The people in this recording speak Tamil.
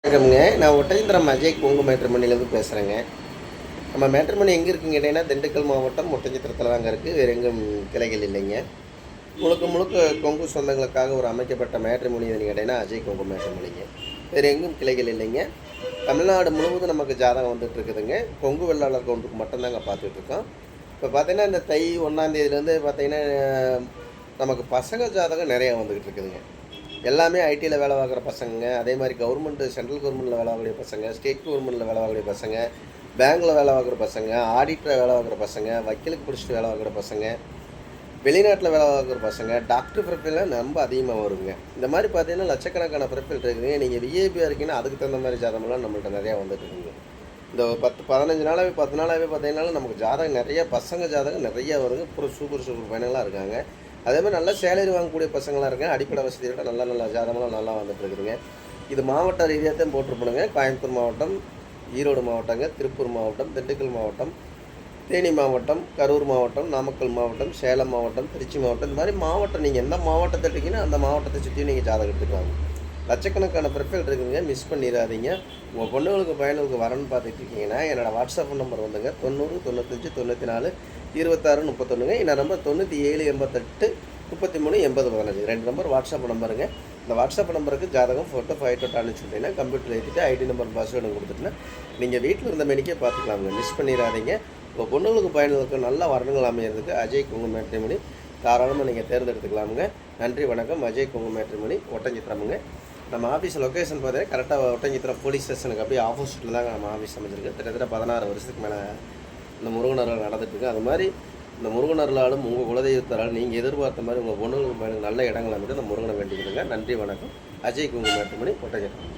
வணக்கம்ங்க. நான் ஒட்டஞ்சத்திரம் அஜய் கொங்கு மேட்ரிமோனிலேருந்து பேசுகிறேங்க. நம்ம மேட்ரிமோனி எங்கே இருக்குன்னு கேட்டிங்கன்னா, திண்டுக்கல் மாவட்டம் ஒட்டஞ்சத்திரத்தில் தாங்க இருக்குது. வேறு எங்கும் கிளைகள் இல்லைங்க. முழுக்க முழுக்க கொங்கு சொந்தங்களுக்காக ஒரு அமைக்கப்பட்ட மேட்ரிமோனி எதுன்னு கேட்டிங்கன்னா, அஜய் கொங்கு மேட்ரிமோனிங்க. வேறு எங்கும் கிளைகள் இல்லைங்க. தமிழ்நாடு முழுவதும் நமக்கு ஜாதகம் வந்துட்டுருக்குதுங்க. கொங்கு வெள்ளாளர் கவுண்டருக்கு மட்டும்தாங்க பார்த்துட்ருக்கோம். இப்போ பார்த்தீங்கன்னா, இந்த தை 1ஆம் தேதியிலேருந்து பார்த்தீங்கன்னா, நமக்கு பசங்க ஜாதகம் நிறையா வந்துக்கிட்டு இருக்குதுங்க. எல்லாமே ஐடியில் வேலை பார்க்குற பசங்க, அதே மாதிரி கவர்மெண்ட்டு சென்ட்ரல் கவர்மெண்ட்டில் வேலை பார்க்கக்கூடிய பசங்க, ஸ்டேட் கவர்மெண்ட்டில் வேலை பார்க்கக்கூடிய பசங்க, பேங்க்கில் வேலை பார்க்குற பசங்க, ஆடிட்டரில் வேலை பார்க்குற பசங்க, வக்கீலுக்கு பிடிச்சிட்டு வேலை பார்க்குற பசங்க, வெளிநாட்டில் வேலை பார்க்குற பசங்க, டாக்டர் ப்ரொஃபைலாம் ரொம்ப அதிகமாக வருங்க. இந்த மாதிரி பார்த்தீங்கன்னா லட்சக்கணக்கான ப்ரொஃபைல் இருக்குதுங்க. நீங்கள் விஐபியாக இருக்கீங்கன்னா அதுக்கு தகுந்த மாதிரி ஜாதகம்லாம் நம்மள்ட்ட நிறையா வந்துட்டு இருக்குங்க. இந்த 10-15 நாளாகவே 10 நாளாகவே பார்த்தீங்கன்னா நமக்கு ஜாதகம் நிறைய பசங்க ஜாதகம் நிறையா வருங்க. சூப்பர் பையனெல்லாம் இருக்காங்க. அதே மாதிரி நல்லா சேலரி வாங்கக்கூடிய பசங்களாம் இருக்காங்க. அடிப்படை வசதியோட நல்ல ஜாதகம்லாம் நல்லா வந்துட்டு இருக்குதுங்க. இது மாவட்ட ரீதியாக தான் போட்டிருப்பணுங்க. கோயம்புத்தூர் மாவட்டம், ஈரோடு மாவட்டங்க, திருப்பூர் மாவட்டம், திண்டுக்கல் மாவட்டம், தேனி மாவட்டம், கரூர் மாவட்டம், நாமக்கல் மாவட்டம், சேலம் மாவட்டம், திருச்சி மாவட்டம், இந்த மாதிரி மாவட்டம் நீங்கள் எந்த மாவட்டத்தை எடுத்தீங்கன்னா அந்த மாவட்டத்தை சுற்றி நீங்கள் ஜாதகம் எடுத்துக்கலாம். லட்சக்கணக்கான ப்ரொஃபைல் இருக்குதுங்க. மிஸ் பண்ணிடாதீங்க. உங்கள் பொண்ணுங்களுக்கு பையனுக்கு வரணும்னு பார்த்துட்டு இருக்கீங்கன்னா என்னோடய வாட்ஸ்அப் நம்பர் வந்துங்க 90 95 94 26 31. இந்த நம்பர் 97 88 33 80 15. 2 number WhatsApp நம்பருங்க. இந்த வாட்ஸ்அப் நம்பருக்கு ஜாதகம் ஃபோட்டோ ஃபைட்டோட்டான்னு சொல்லிட்டீங்கன்னா கம்ப்யூட்டரில் ஏற்றிட்டு ஐடி நம்பர் பாஸ்வேர்டு கொடுத்துட்டுனா நீங்கள் வீட்டில் இருந்த மெனிக்கே பார்த்துக்கலாமுங்க. மிஸ் பண்ணிடாதீங்க. உங்கள் பொண்ணுங்களுக்கு பையனுக்கு நல்ல வரணுங்கள் அமையிறதுக்கு அஜய் கொங்கு மேட்ரிமோனி தாராளமாக நீங்கள் தேர்ந்தெடுத்துக்கலாமுங்க. நன்றி, வணக்கம். அஜய் கொங்கு மேட்ரிமோனி ஒட்டஞ்சத்திரமுங்க. நம்ம ஆஃபீஸ் லொக்கேஷன் பார்த்தீங்கன்னா கரெக்டாக ஒட்டஞ்சத்திரம் போலீஸ் ஸ்டேஷனுக்கு அப்படியே ஆப்போசிட்டில் தாங்க நம்ம ஆஃபீஸ் அமைச்சிருக்கு. கிட்டத்தட்ட 16 வருஷத்துக்கு மேலே இந்த முருகனர்கள் நடந்துட்டுருக்கு. அது மாதிரி இந்த முருகனர்களாலும் உங்கள் குலதெய்வத்தாலும் நீங்கள் எதிர்பார்த்த மாதிரி உங்கள் பொண்ணுங்களுக்கு நல்ல இடங்கள் அமைத்து இந்த முருகனை வேண்டிக்கிறதுங்க. நன்றி, வணக்கம். அஜய் கொங்கு மேட்ரிமோனி ஒட்டஞ்சத்திரம்.